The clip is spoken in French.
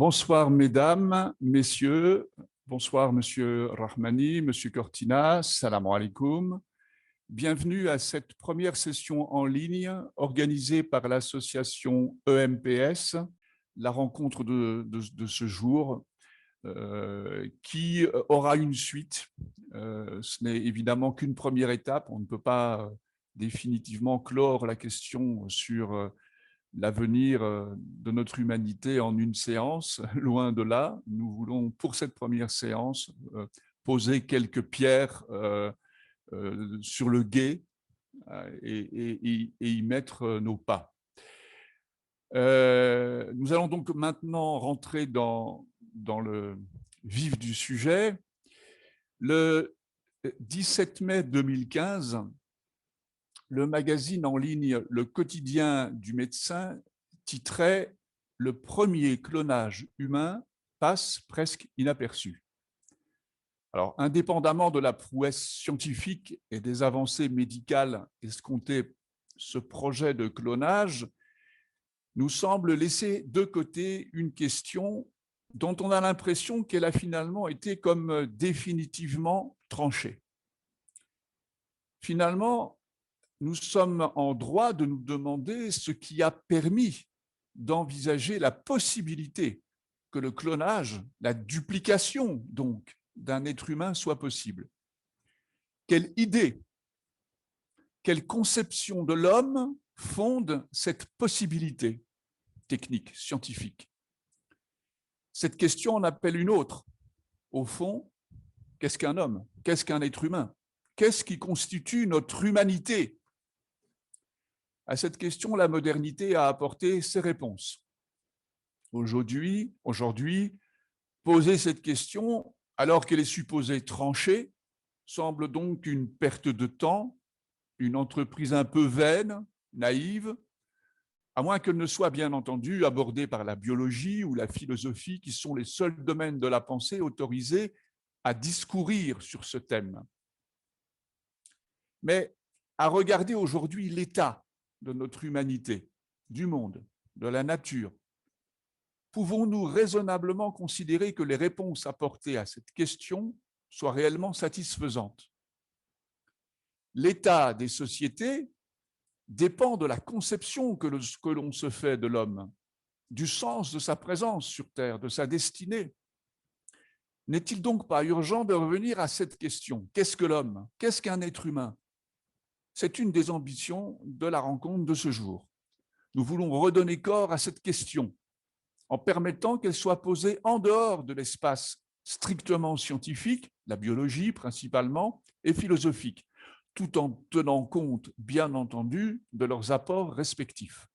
Bonsoir mesdames, messieurs, bonsoir monsieur Rahmani, monsieur Cortina, salam alaikum. Bienvenue à cette première session en ligne organisée par l'association EMPS, la rencontre de ce jour qui aura une suite. Ce n'est évidemment qu'une première étape, on ne peut pas définitivement clore la question sur l'avenir de notre humanité en une séance, loin de là. Nous voulons, pour cette première séance, poser quelques pierres sur le gué et y mettre nos pas. Nous allons donc maintenant rentrer dans le vif du sujet. Le 17 mai 2015, le magazine en ligne Le Quotidien du médecin titrait « Le premier clonage humain passe presque inaperçu ». Alors, indépendamment de la prouesse scientifique et des avancées médicales escomptées, ce projet de clonage nous semble laisser de côté une question dont on a l'impression qu'elle a finalement été comme définitivement tranchée. Finalement, nous sommes en droit de nous demander ce qui a permis d'envisager la possibilité que le clonage, la duplication donc d'un être humain soit possible. Quelle idée, quelle conception de l'homme fonde cette possibilité technique, scientifique? Cette question en appelle une autre. Au fond, qu'est-ce qu'un homme? Qu'est-ce qu'un être humain? Qu'est-ce qui constitue notre humanité? À cette question, la modernité a apporté ses réponses. Aujourd'hui, poser cette question, alors qu'elle est supposée tranchée, semble donc une perte de temps, une entreprise un peu vaine, naïve, à moins qu'elle ne soit bien entendu abordée par la biologie ou la philosophie, qui sont les seuls domaines de la pensée autorisés à discourir sur ce thème. Mais à regarder aujourd'hui l'état de notre humanité, du monde, de la nature, pouvons-nous raisonnablement considérer que les réponses apportées à cette question soient réellement satisfaisantes? L'état des sociétés dépend de la conception que l'on se fait de l'homme, du sens de sa présence sur Terre, de sa destinée. N'est-il donc pas urgent de revenir à cette question? Qu'est-ce que l'homme? Qu'est-ce qu'un être humain? C'est une des ambitions de la rencontre de ce jour. Nous voulons redonner corps à cette question en permettant qu'elle soit posée en dehors de l'espace strictement scientifique, la biologie principalement, et philosophique, tout en tenant compte, bien entendu, de leurs apports respectifs.